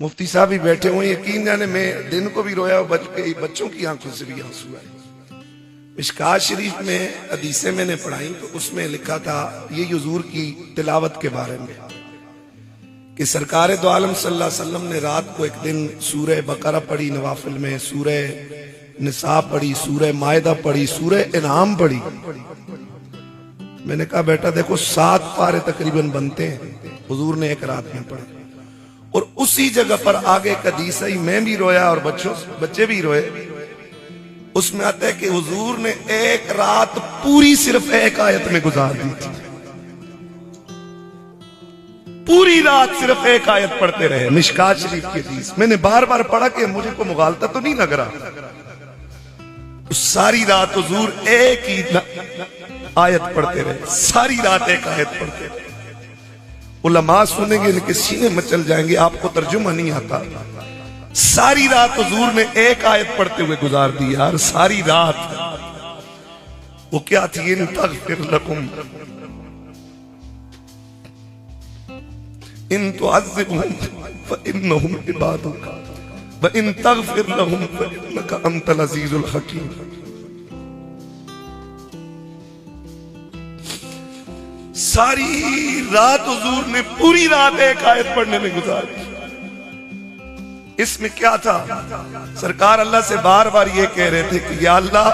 مفتی صاحب بھی بیٹھے ہوئے، یقین جانے میں دن کو بھی رویا، بچوں کی آنکھوں سے بھی آنسو آئے۔ مشکوٰۃ شریف میں حدیثیں میں نے پڑھائی تو اس میں لکھا تھا یہ حضور کی تلاوت کے بارے میں کہ سرکار دو عالم صلی اللہ علیہ وسلم نے رات کو ایک دن سورہ بقرہ پڑھی، نوافل میں سورہ نساء پڑھی، سورہ مائدہ پڑھی، سورہ انعام پڑھی۔ میں نے کہا بیٹا دیکھو 7 پارے تقریباً بنتے ہیں، حضور نے ایک رات میں پڑھے۔ اور اسی جگہ پر آگے ایک حدیث ہے، میں بھی رویا اور بچے بھی روئے، اس میں آتا ہے کہ حضور نے ایک رات پوری صرف ایک آیت میں گزار دی تھی، پوری رات صرف ایک آیت پڑھتے رہے۔ مشکوٰۃ شریف کی حدیث میں نے بار بار پڑھا کہ مجھے کو مغالطہ تو نہیں لگ رہا۔ ساری رات حضور ایک ہی آیت پڑھتے رہے، ساری رات ایک آیت پڑھتے رہے۔ علماء سنیں گے ان کے سینے مچل جائیں گے، آپ کو ترجمہ نہیں آتا۔ ساری رات حضور نے ایک آیت پڑھتے ہوئے گزار دی یار، ساری رات۔ وہ کیا تھی؟ ان تغفر لکم ان تعذبہم فانہم عبادک وان تغفر لہم فانک انت العزیز الحکیم۔ ساری رات حضور نے پوری رات ایک آیت پڑھنے میں گزار دی۔ اس میں کیا تھا؟ سرکار اللہ سے بار بار یہ کہہ رہے تھے کہ یا اللہ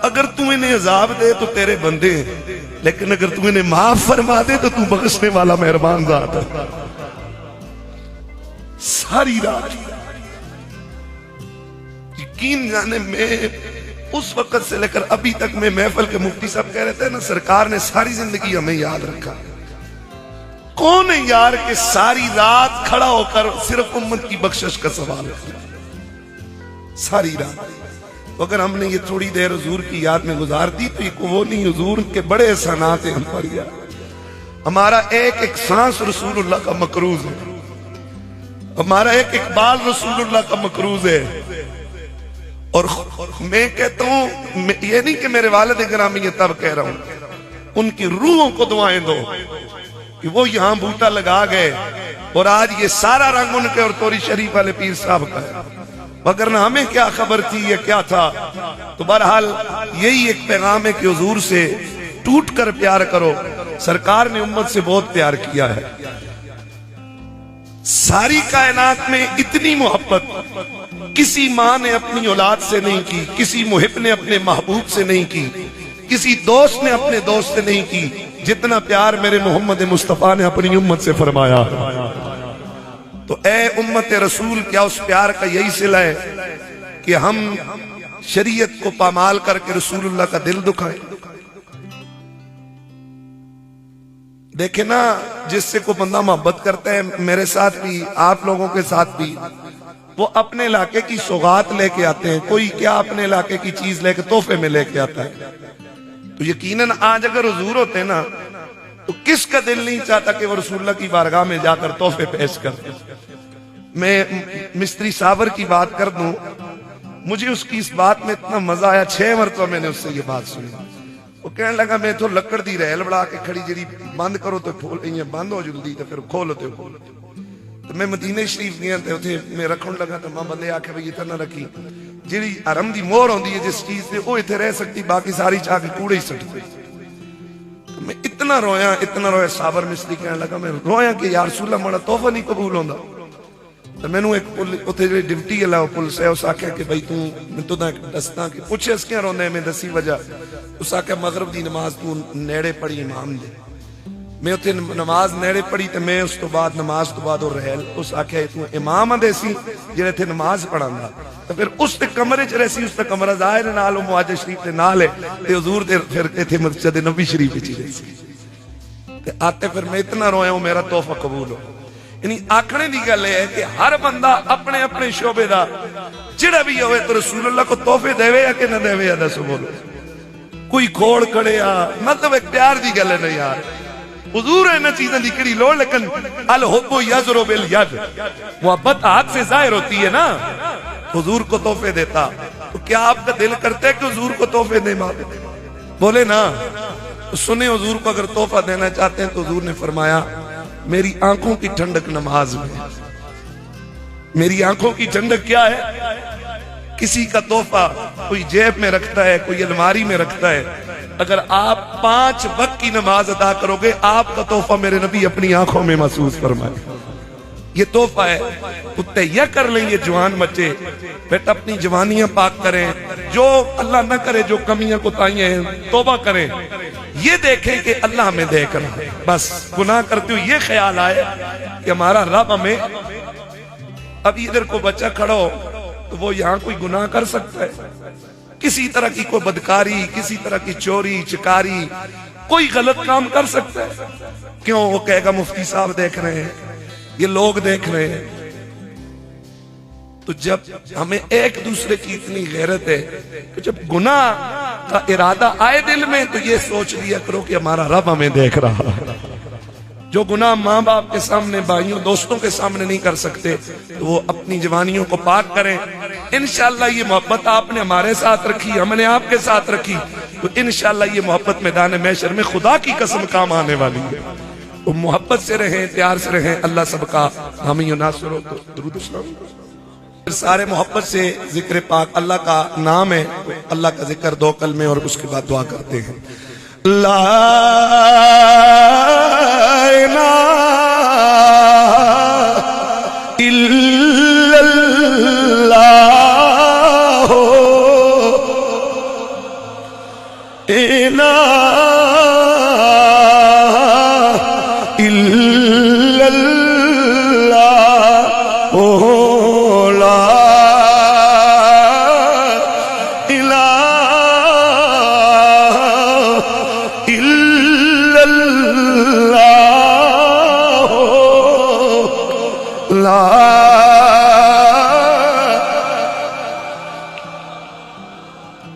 اگر تم انہیں عذاب دے تو تیرے بندے ہیں، لیکن اگر تم انہیں معاف فرما دے تو تم بخشنے والا مہربان ذات ہے۔ ساری رات یقین جانے میں اس وقت سے لے کر ابھی تک میں محفل کے مفتی صاحب کہہ رہے تھے نا، سرکار نے ساری زندگی ہمیں یاد رکھا۔ کون ہے یار کہ ساری رات کھڑا ہو کر صرف امت کی بخشش کا سوال ہے؟ ساری رات۔ اگر ہم نے یہ تھوڑی دیر حضور کی یاد میں گزار دی تو یہ وہ نہیں، حضور کے بڑے احسانات ہیں ہم پر یار۔ ہمارا ایک ایک سانس رسول اللہ کا مقروض ہے، ہمارا ایک اقبال رسول اللہ کا مقروض ہے۔ اور میں کہتا ہوں یہ نہیں کہ میرے والد گرامی یہ تب کہہ رہا ہوں، ان کی روحوں کو دعائیں دو کہ وہ یہاں بوٹا لگا گئے اور آج یہ سارا رنگ ان کے اور توری شریف والے پیر صاحب کا ہے، وگرنہ ہمیں کیا خبر تھی یہ کیا تھا۔ تو بہرحال یہی ایک پیغام ہے کہ حضور سے ٹوٹ کر پیار کرو۔ سرکار نے امت سے بہت پیار کیا ہے، ساری کائنات میں اتنی محبت کسی ماں نے اپنی اولاد سے نہیں کی، کسی محب نے اپنے محبوب سے نہیں کی، کسی دوست نے اپنے دوست سے نہیں کی، جتنا پیار میرے محمد مصطفیٰ نے اپنی امت سے فرمایا۔ تو اے امت رسول، کیا اس پیار کا یہی صلہ ہے کہ ہم شریعت کو پامال کر کے رسول اللہ کا دل دکھائیں؟ دیکھیں نا، جس سے کوئی بندہ محبت کرتا ہے، میرے ساتھ بھی آپ لوگوں کے ساتھ بھی، وہ اپنے علاقے کی سوغات لے کے آتے ہیں۔ کوئی کیا اپنے علاقے کی چیز لے کے تحفے میں لے کے آتا ہے، تو یقیناً آج اگر حضور ہوتے نا تو کس کا دل نہیں چاہتا کہ وہ رسول اللہ کی بارگاہ میں جا کر تحفے پیش کرتے۔ میں مستری صابر کی بات کر دوں، مجھے اس کی اس بات میں اتنا مزہ آیا، 6 مرتبہ میں نے اس سے یہ بات سنی۔ وہ کہنے لگا میں تو لکڑ دی ریل بڑھا کے کھڑی جڑی بند کرو تو بند ہو جلدی تو پھر کھولو تو میں مدینہ شریف گیا تے اتھے میں رکھن لگا تو ماں بندے آکھے بھئی یہ نہ رکھی، جڑی حرم دی مہر ہوندی ہے جس چیز سے وہ اتھے رہ سکتی، باقی ساری چاہ کے کوڑے ہی سٹتے۔ میں اتنا رویا صابر مصری کہنے لگا میں رویا کہ یا رسول اللہ مڑا تحفہ نہیں قبول ہوندا۔ تو میں نے ایک اتھے جو ڈیوٹی ہے وہ پولیس ہے، اس آکھے کہ بھئی میں تو دستا کہ پوچھے اس کیا روندے میں دسی وجہ، اس آکھے مغرب دی نماز تو نیڑے پڑھی امام دے۔ میں اتھے نماز نیڑے پڑھی تے میں اس تو بعد نماز تو بعد اور رہل اس آکھے تو امام دے سی جڑے تھے نماز پڑھاندا، تو پھر اس تے کمرے چ رہسی، اس تے کمرہ ظاہر نال مواجہ شریف دے نال ہے تے حضور دے پھر اتھے مسجد نبی شریف وچ رہسی تے آتے۔ پھر میں اتنا رویا ہوں میرا تحفہ قبول ہو۔ یعنی آکھنے دی گل ہے کہ ہر بندہ اپنے اپنے شعبے دا جڑا بھی ہوئے تو رسول اللہ کو تحفے دے یا کہ نہ دے یا دسو بولو، کوئی کھوڑ کھڑے آ، مطلب ایک پیار دی گل ہے نا یار۔ حضور ہے نا چیزیں دی کڑی لوڑ، لیکن الحب یزرو بالید، محبت ہاتھ سے ظاہر ہوتی ہے نا۔ حضور کو تحفے دیتا تو کیا آپ کا دل کرتا ہے کہ حضور کو تحفے دے؟ بولے نا۔ سنیں حضور کو اگر تحفہ دینا چاہتے ہیں تو حضور نے فرمایا میری آنکھوں کی ٹھنڈک نماز میں، میری آنکھوں کی ٹھنڈک کیا ہے؟ کسی کا تحفہ کوئی جیب میں رکھتا ہے، کوئی الماری میں رکھتا ہے. اگر آپ 5 وقت کی نماز ادا کرو گے، آپ کا تحفہ میرے نبی اپنی آنکھوں میں محسوس فرمائے. یہ تحفہ ہے. تو تہیہ کر لیں یہ جوان بچے، بیٹا اپنی جوانیاں پاک کریں، جو اللہ نہ کرے جو کمیاں کوتاہیاں ہیں توبہ کریں. یہ دیکھیں کہ اللہ ہمیں دیکھ رہا ہے. بس گناہ کرتے ہو یہ خیال آئے کہ ہمارا رب ہمیں. اب ادھر کو بچہ کھڑا ہو تو وہ یہاں کوئی گناہ کر سکتا ہے؟ کسی طرح کی کوئی بدکاری، کسی طرح کی چوری چکاری، کوئی غلط کام کر سکتا ہے؟ کیوں؟ وہ کہے گا مفتی صاحب دیکھ رہے ہیں، یہ لوگ دیکھ رہے ہیں. تو جب ہمیں ایک دوسرے کی اتنی غیرت ہے کہ جب گناہ کا ارادہ آئے دل میں تو یہ سوچ لیا کرو کہ ہمارا رب ہمیں دیکھ رہا ہے. جو گناہ ماں باپ کے سامنے، بھائیوں دوستوں کے سامنے نہیں کر سکتے تو وہ اپنی جوانیوں کو پاک کریں. انشاءاللہ یہ محبت آپ نے ہمارے ساتھ رکھی، ہم نے آپ کے ساتھ رکھی، تو انشاءاللہ یہ محبت میدان محشر میں خدا کی قسم کام آنے والی ہے. تو محبت سے رہیں، پیار سے رہیں. اللہ سب کا حامی و ناصر ہو. درود السلام. سارے محبت سے ذکر پاک اللہ کا نام ہے. اللہ کا ذکر 2 کلمے اور اس کے بعد دعا کرتے ہیں. لا الہ الا اللہ الہ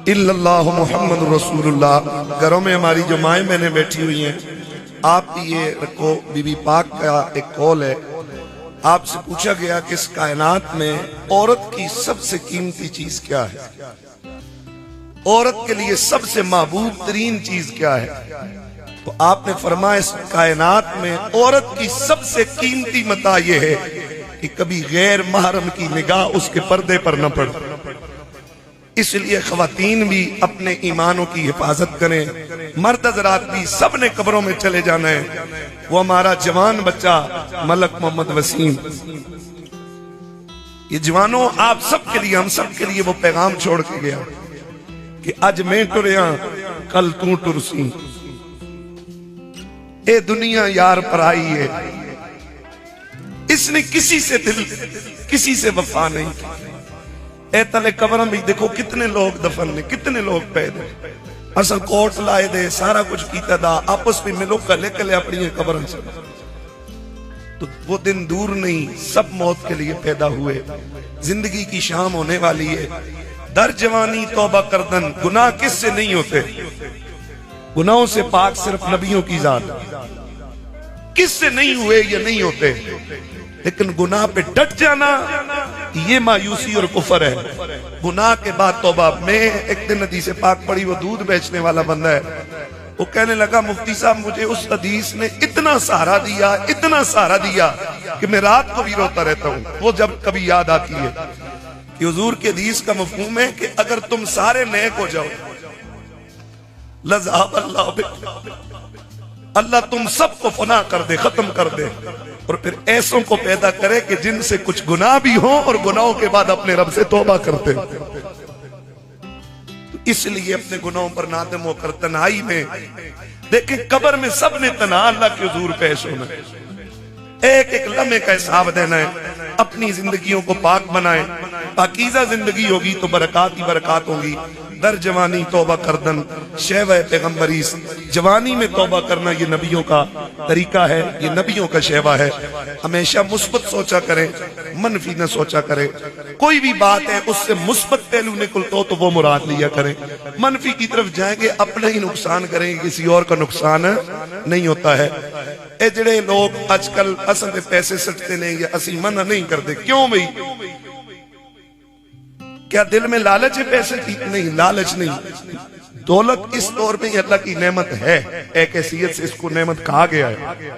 الا اللہ محمد رسول اللہ. گھروں میں ہماری جو مائیں بہنیں بیٹھی ہوئی ہیں، آپ بھی یہ رکھو. بی بی پاک کا ایک قول ہے، آپ سے پوچھا گیا کہ اس کائنات میں عورت کی سب سے قیمتی چیز کیا ہے؟ عورت کے لیے سب سے محبوب ترین چیز کیا ہے؟ تو آپ نے فرمایا اس کائنات میں عورت کی سب سے قیمتی متاع یہ ہے کہ کبھی غیر محرم کی نگاہ اس کے پردے پر نہ پڑے. اس لیے خواتین بھی اپنے ایمانوں کی حفاظت کریں. مرد حضرات بھی، سب نے قبروں میں چلے جانا ہے. وہ ہمارا جوان بچہ ملک محمد وسیم، یہ جوانوں آپ سب کے لیے، ہم سب کے لیے وہ پیغام چھوڑ کے گیا کہ آج میں ٹریا کل تو ٹرسی. اے دنیا یار پر آئی ہے، اس نے کسی سے دل، کسی سے وفا نہیں کی. اے تلے قبروں میں دیکھو کتنے لوگ دفن نے، کتنے لوگ پیدے. اصل کوٹ لائے دے، سارا کچھ کیتا دا، آپس میں ملو کلے کلے اپنی قبروں سے. تو وہ دن دور نہیں، سب موت کے لیے پیدا ہوئے. زندگی کی شام ہونے والی ہے. در جوانی توبہ کردن. گناہ کس سے نہیں ہوتے؟ گناہوں سے پاک صرف نبیوں کی ذات. کس سے نہیں ہوئے یا نہیں ہوتے؟ لیکن گناہ پہ ڈٹ جانا یہ مایوسی اور کفر ہے. گناہ کے بعد توبہ. میں ایک دن حدیث پاک پڑھی، وہ دودھ بیچنے والا بندہ ہے، وہ کہنے لگا مفتی صاحب مجھے اس حدیث نے اتنا سہارا دیا، اتنا سہارا دیا کہ میں رات کو بھی روتا رہتا ہوں. وہ جب کبھی یاد آتی ہے کہ حضور کے حدیث کا مفہوم ہے کہ اگر تم سارے نیک ہو جاؤ لذہب اللہ بکم، اللہ تم سب کو فنا کر دے، ختم کر دے، اور پھر ایسوں کو پیدا کرے کہ جن سے کچھ گناہ بھی ہوں اور گناہوں کے بعد اپنے رب سے توبہ کرتے. تو اس لیے اپنے گناہوں پر نادم ہو کر تنہائی میں دیکھیں، قبر میں سب نے تنہا اللہ کے حضور پیش ہونا ہے. ایک ایک لمحے کا حساب دینا ہے. اپنی زندگیوں کو پاک بنائیں. پاکیزہ زندگی ہوگی تو برکات ہی برکات ہوں گی. در جوانی توبہ کردن شیوہ پیغمبری. جوانی میں توبہ کرنا یہ نبیوں کا طریقہ ہے، یہ نبیوں کا شیوہ ہے. ہمیشہ مثبت سوچا کریں، منفی نہ سوچا کریں. کوئی بھی بات ہے اس سے مثبت پہلو نکلتا ہو تو وہ مراد لیا کریں. منفی کی طرف جائیں گے اپنا ہی نقصان کریں گے، کسی اور کا نقصان نہیں ہوتا ہے. اے جڑے لوگ آج کل اصل میں پیسے سٹتے نہیں یا اسی منع نہیں کرتے، کیوں بھئی؟ کیا دل میں لالچ ہے پیسے کی؟ نہیں، لالچ نہیں. دولت اس طور میں اللہ کی نعمت ہے، ایک حیثیت سے اس کو نعمت کہا گیا ہے،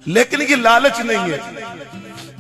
لیکن یہ لالچ نہیں ہے.